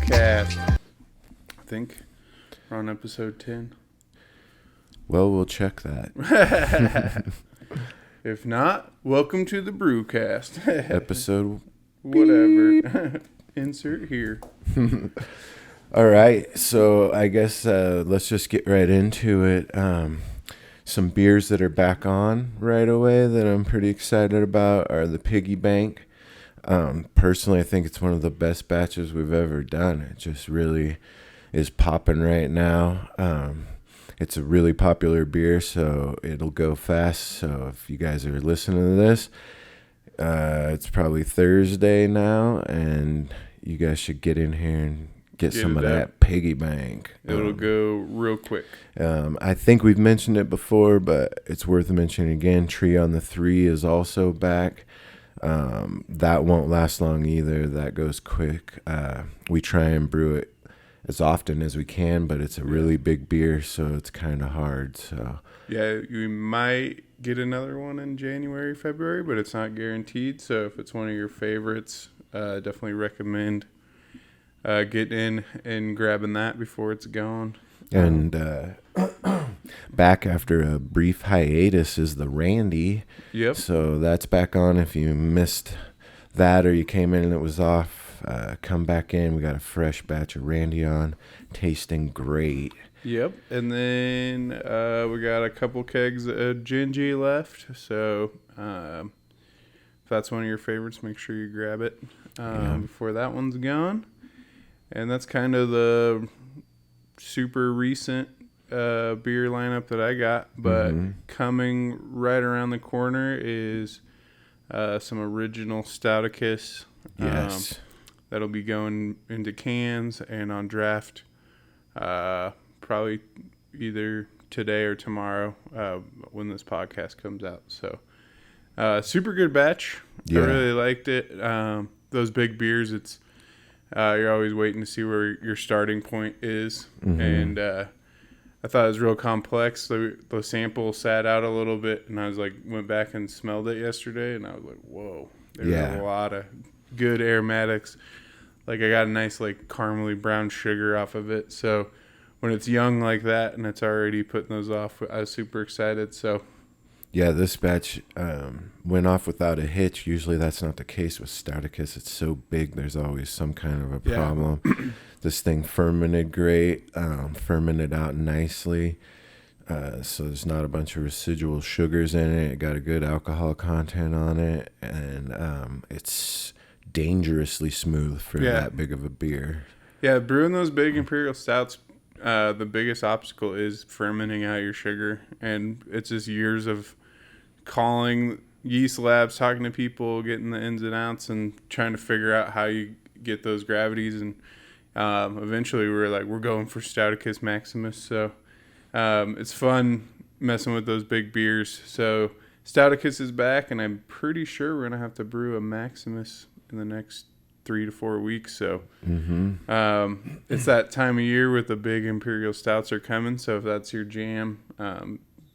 Brewcast. I think we're on episode 10. Well, we'll check that. If not, welcome to the Brewcast. Episode. Whatever. Insert here. All right. So I guess let's just get right into it. Some beers that are back on right away that I'm pretty excited about are the Piggy Bank. Personally, I think it's one of the best batches we've ever done. It just really is popping right now. It's a really popular beer, so it'll go fast. So if you guys are listening to this, it's probably Thursday now, and you guys should get in here and get some of that Piggy Bank. It'll go real quick. I think we've mentioned it before, but it's worth mentioning again. Tree on the 3 is also back. That won't last long either. That goes quick. We try and brew it as often as we can, but it's a really big beer, so it's kind of hard. So yeah, you might get another one in January, February, but it's not guaranteed. So if it's one of your favorites, definitely recommend getting in and grabbing that before it's gone. And back after a brief hiatus is the Randy. Yep. So that's back on. If you missed that or you came in and it was off, come back in. We got a fresh batch of Randy on, tasting great. Yep. And then we got a couple kegs of Gingy left. So if that's one of your favorites, make sure you grab it before that one's gone. And that's kind of the super recent beer lineup that I got. But coming right around the corner is some original Stouticus. Yes. That'll be going into cans and on draft probably either today or tomorrow when this podcast comes out. So super good batch. Yeah. I really liked it. Those big beers, it's you're always waiting to see where your starting point is. And I thought it was real complex. The sample sat out a little bit, and I was like, went back and smelled it yesterday, and I was like, whoa, there's a lot of good aromatics. Like I got a nice like caramely brown sugar off of it. So when it's young like that and it's already putting those off, I was super excited. So yeah, this batch went off without a hitch. Usually that's not the case with Stouticus. It's so big, there's always some kind of a problem. This thing fermented great, fermented out nicely. So there's not a bunch of residual sugars in it. It got a good alcohol content on it, and it's dangerously smooth for that big of a beer. Yeah, brewing those big imperial stouts, the biggest obstacle is fermenting out your sugar, and it's just years of calling yeast labs, talking to people, getting the ins and outs, and trying to figure out how you get those gravities. And eventually we're going for Stouticus Maximus. So it's fun messing with those big beers. So Stouticus is back, and I'm pretty sure we're gonna have to brew a Maximus in the next 3 to 4 weeks. So it's that time of year with the big imperial stouts are coming. So if that's your jam,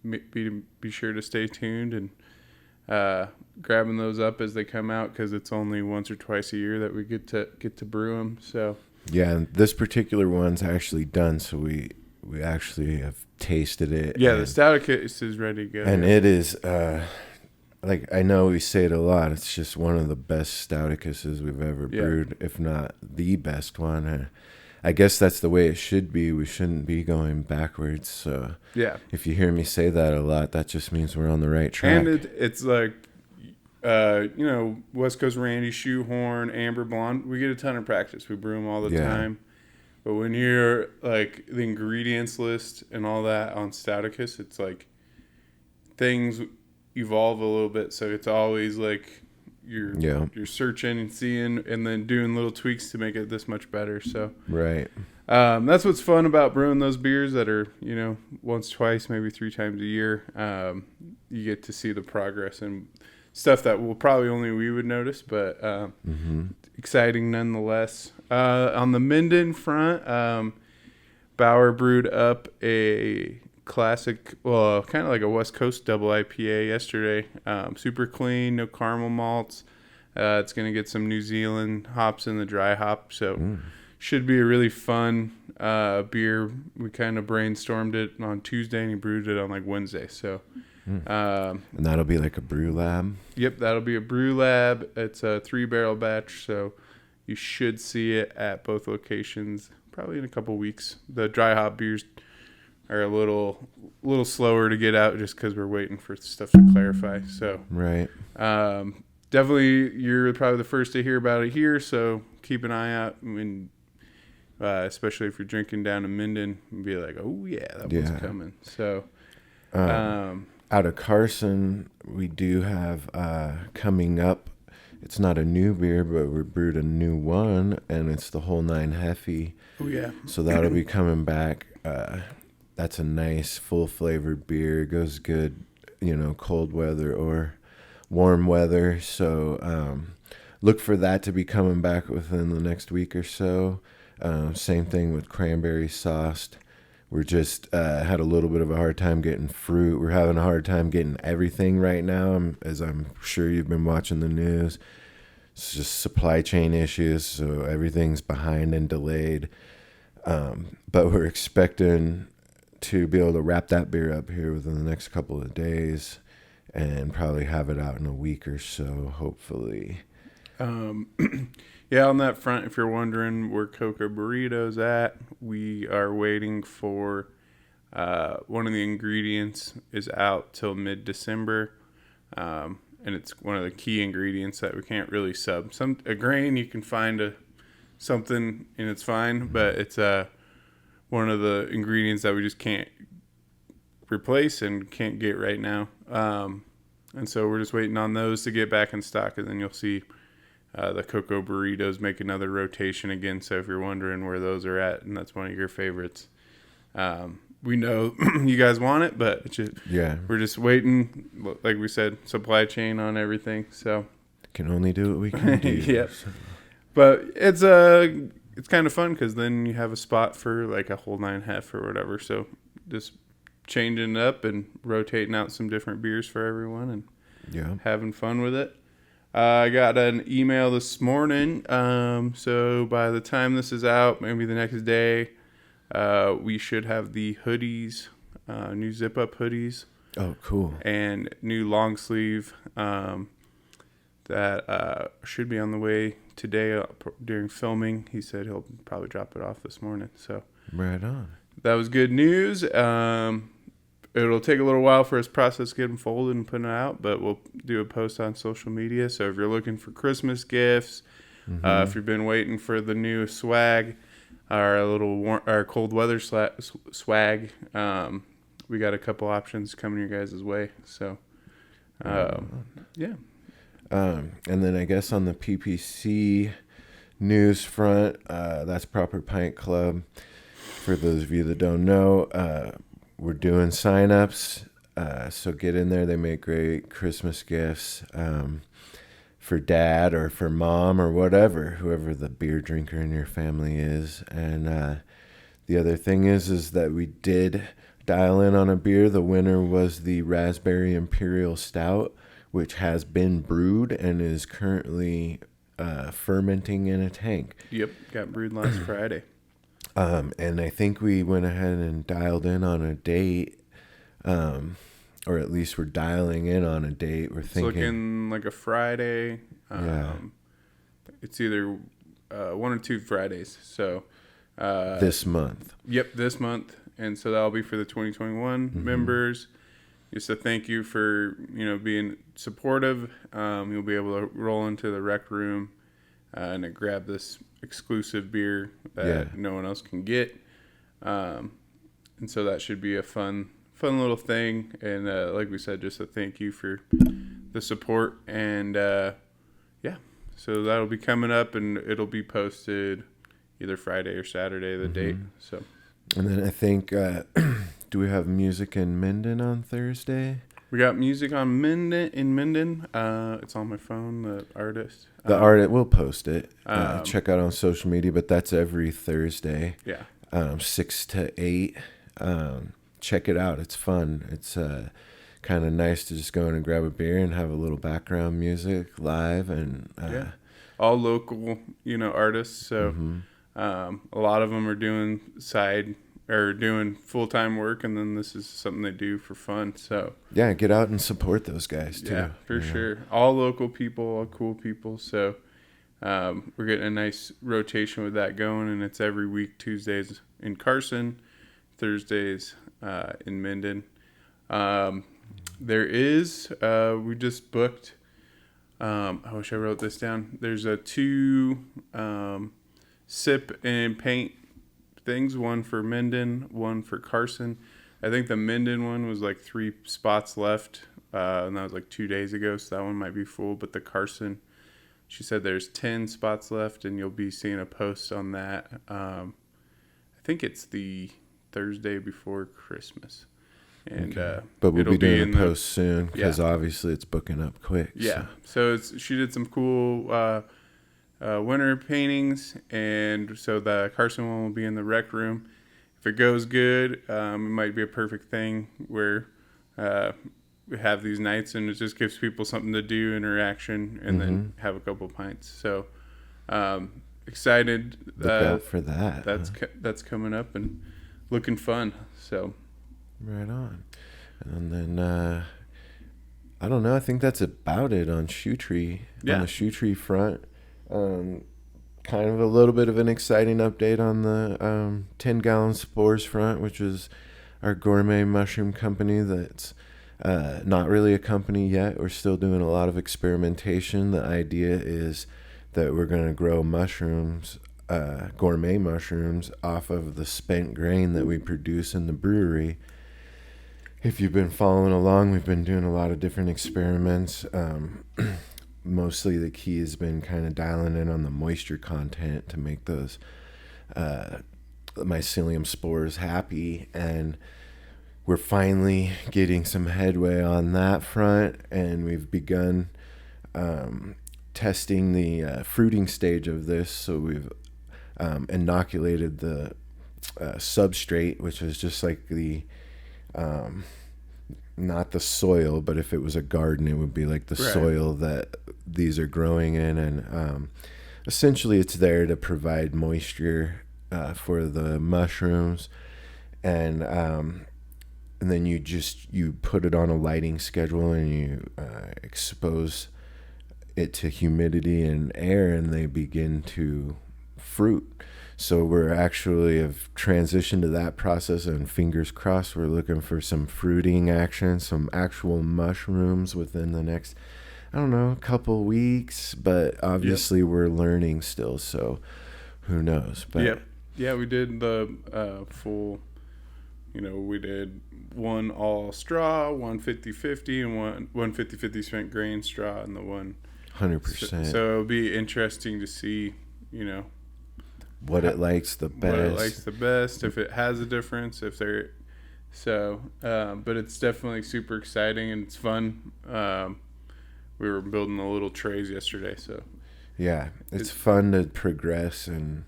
be sure to stay tuned and grabbing those up as they come out, because it's only once or twice a year that we get to brew them. So yeah, and this particular one's actually done, so we actually have tasted it. Yeah, the Stouticus is ready to go. And it is like, I know we say it a lot, it's just one of the best Stouticuses we've ever brewed, if not the best one. I guess that's the way it should be. We shouldn't be going backwards. So if you hear me say that a lot, that just means we're on the right track. And it's like, West Coast Randy, Shoehorn, Amber Blonde, we get a ton of practice. We brew them all the time. But when you're like the ingredients list and all that on Stouticus, it's like things evolve a little bit. So it's always like you're searching and seeing and then doing little tweaks to make it this much better. So that's what's fun about brewing those beers that are, once, twice, maybe 3 times a year. You get to see the progress and stuff that we would notice, but exciting nonetheless. On the Minden front, Bauer brewed up a classic, kind of like a West Coast double IPA yesterday. Super clean, no caramel malts. It's going to get some New Zealand hops in the dry hop, so should be a really fun beer. We kind of brainstormed it on Tuesday and he brewed it on like Wednesday. So, and that'll be like a brew lab. Yep, that'll be a brew lab. It's a 3-barrel batch, so you should see it at both locations probably in a couple weeks. The dry hop beers are a little slower to get out just because we're waiting for stuff to clarify. So right. Definitely, you're probably the first to hear about it here. So keep an eye out. Especially if you're drinking down in Minden, and be like, oh yeah, that one's coming. So out of Carson, we do have coming up. It's not a new beer, but we brewed a new one, and it's the Whole Nine Heffy. Oh yeah. So that'll be coming back. That's a nice full flavored beer. It goes good, cold weather or warm weather. So look for that to be coming back within the next week or so. Same thing with cranberry sauced. We're just had a little bit of a hard time getting fruit. We're having a hard time getting everything right now, as I'm sure you've been watching the news. It's just supply chain issues, so everything's behind and delayed. But we're expecting to be able to wrap that beer up here within the next couple of days and probably have it out in a week or so, hopefully. Yeah, on that front, if you're wondering where Cocoa Burrito's at, we are waiting for one of the ingredients is out till mid-December, and it's one of the key ingredients that we can't really sub. A grain, you can find something and it's fine, but it's one of the ingredients that we just can't replace and can't get right now. And so we're just waiting on those to get back in stock, and then you'll see the Cocoa Burritos make another rotation again. So if you're wondering where those are at, and that's one of your favorites, we know you guys want it, but we're just waiting. Like we said, supply chain on everything. So can only do what we can do. Yep. But it's kind of fun because then you have a spot for like a Whole Nine Hef or whatever. So just changing it up and rotating out some different beers for everyone and having fun with it. I got an email this morning, so by the time this is out, maybe the next day, we should have the hoodies, new zip-up hoodies. Oh, cool. And new long sleeve that should be on the way today during filming. He said he'll probably drop it off this morning. So right on. That was good news. It'll take a little while for his process to get them folded and putting it out, but we'll do a post on social media. So if you're looking for Christmas gifts, if you've been waiting for the new swag, our cold weather swag, we got a couple options coming your guys' way. So, yeah. And then I guess on the PPC news front, that's Proper Pint Club. For those of you that don't know, we're doing sign-ups, so get in there. They make great Christmas gifts for dad or for mom or whoever the beer drinker in your family is. And the other thing is that we did dial in on a beer. The winner was the Raspberry Imperial Stout, which has been brewed and is currently fermenting in a tank. Yep, got brewed last Friday. And I think we went ahead and dialed in on a date, or at least we're dialing in on a date. It's looking like a Friday. It's either 1 or 2 Fridays. So this month. Yep, this month. And so that'll be for the 2021 members. Just a thank you for being supportive. You'll be able to roll into the rec room and grab this exclusive beer that no one else can get, and so that should be a fun little thing. And like we said, just a thank you for the support. And so that'll be coming up, and it'll be posted either Friday or Saturday, the date. So, and then I think do we have music in Minden on Thursday? We got music on Minden. It's on my phone, the artist. We'll post it. Check out on social media, but that's every Thursday. Yeah. 6 to 8. Check it out. It's fun. It's kind of nice to just go in and grab a beer and have a little background music live. And all local, artists. So A lot of them are doing doing full-time work, and then this is something they do for fun. So yeah, get out and support those guys too. yeah, for sure. All local people, all cool people. So we're getting a nice rotation with that going, and it's every week, Tuesdays in Carson, Thursdays in Minden. There is, we just booked, I wish I wrote this down. There's a 2 sip and paint things, one for Minden, one for Carson. I think the Minden one was like 3 spots left, and that was like 2 days ago, so that one might be full. But the Carson, she said there's 10 spots left, and you'll be seeing a post on that. I think it's the Thursday before Christmas. And but we'll be doing a post soon because obviously it's booking up quick. Yeah, so she did some cool winter paintings, and so the Carson one will be in the rec room. If it goes good, it might be a perfect thing where we have these nights, and it just gives people something to do, interaction, and then have a couple pints. So excited. Look out for that. That's coming up and looking fun. So right on. And then I don't know. I think that's about it on Shoe Tree. Yeah. On the Shoe Tree front. Kind of a little bit of an exciting update on the 10 Gallon Spores front, which is our gourmet mushroom company that's not really a company yet. We're still doing a lot of experimentation. The idea is that we're going to grow mushrooms, gourmet mushrooms, off of the spent grain that we produce in the brewery. If you've been following along, we've been doing a lot of different experiments. Mostly the key has been kind of dialing in on the moisture content to make those mycelium spores happy, and we're finally getting some headway on that front, and we've begun testing the fruiting stage of this. So we've inoculated the substrate, which is just like the not the soil, but if it was a garden, it would be like the soil that these are growing in. And essentially it's there to provide moisture for the mushrooms. And then you put it on a lighting schedule, and you expose it to humidity and air, and they begin to fruit. So we're actually have transitioned to that process, and fingers crossed we're looking for some fruiting action, some actual mushrooms within the next, I don't know, couple weeks. But obviously we're learning still, so who knows. But yeah, we did the full, we did one all straw, one 50-50, and one 50-50 spent grain straw, and the one 100%. So it'll be interesting to see, what it likes the best. If it has a difference, but it's definitely super exciting and it's fun. We were building the little trays yesterday, so yeah, it's fun to progress and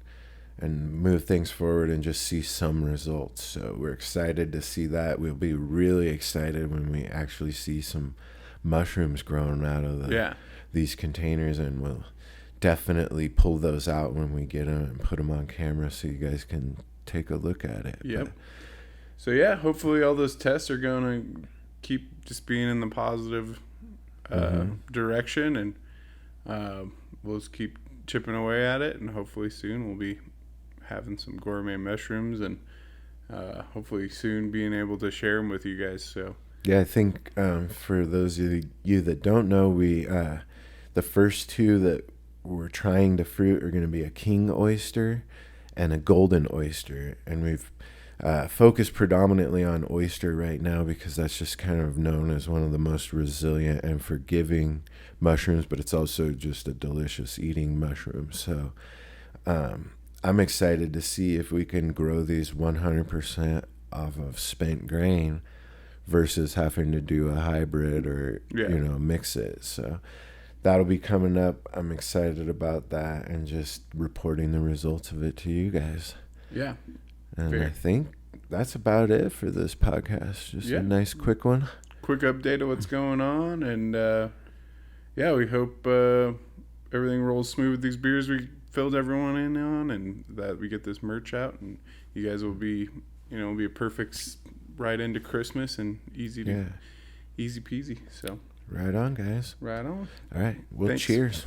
move things forward and just see some results. So we're excited to see that. We'll be really excited when we actually see some mushrooms growing out of these containers, and we'll definitely pull those out when we get them and put them on camera so you guys can take a look at it. Yep. So yeah, hopefully all those tests are going to keep just being in the positive direction, and we'll just keep chipping away at it, and hopefully soon we'll be having some gourmet mushrooms, and hopefully soon being able to share them with you guys. So yeah, I think for those of you that don't know, we the first 2 that we're trying to fruit are going to be a king oyster and a golden oyster, and we've focused predominantly on oyster right now because that's just kind of known as one of the most resilient and forgiving mushrooms, but it's also just a delicious eating mushroom. So I'm excited to see if we can grow these 100% off of spent grain versus having to do a hybrid or mix it. So that'll be coming up. I'm excited about that and just reporting the results of it to you guys. Yeah. And fair. I think that's about it for this podcast. Just a nice quick one. Quick update of what's going on. And we hope everything rolls smooth with these beers we filled everyone in on, and that we get this merch out, and you guys will be, be a perfect right into Christmas and easy peasy. So right on, guys. right on. All right. Well, Thanks. cheers.